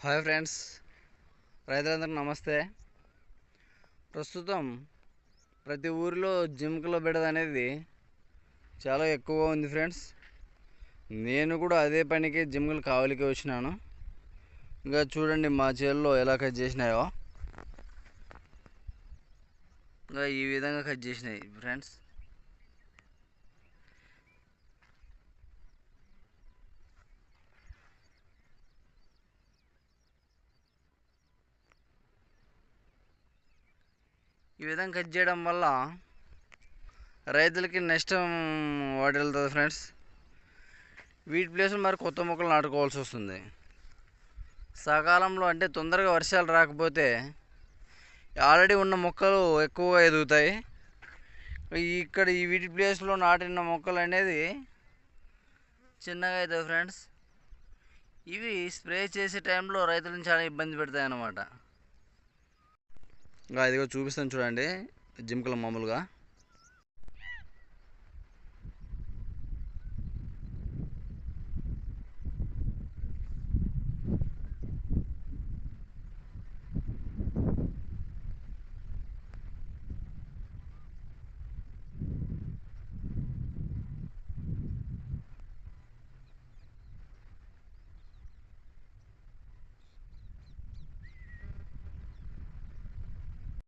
Hi friends, రైతులందరికీ నమస్తే. ప్రస్తుతం ప్రతి ఊరిలో జింకల బెడద అనేది చాలా ఎక్కువగా ఉంది ఫ్రెండ్స్. నేను కూడా అదే పనికి జింకలు కావలికి వచ్చినాను. ఇంకా చూడండి మా చేల్లో ఎలా కట్ చేసినాయో. ఇంకా ఈ విధంగా కట్ చేసినాయి ఫ్రెండ్స్. ఈ విధంగా కట్ చేయడం వల్ల రైతులకి నష్టం వాటిల్లుతుంది ఫ్రెండ్స్. వీటి ప్లేస్లో మరి కొత్త మొక్కలు నాటుకోవాల్సి వస్తుంది. సకాలంలో అంటే తొందరగా వర్షాలు రాకపోతే ఆల్రెడీ ఉన్న మొక్కలు ఎక్కువగా ఎదుగుతాయి. ఇక్కడ ఈ వీటి ప్లేస్లో నాటిన మొక్కలు అనేది చిన్నగా అవుతాయి ఫ్రెండ్స్. ఇవి స్ప్రే చేసే టైంలో రైతులను చాలా ఇబ్బంది పెడతాయి అన్నమాట. ఇంకా ఇదిగో చూపిస్తాను చూడండి జింకలు మామూలుగా.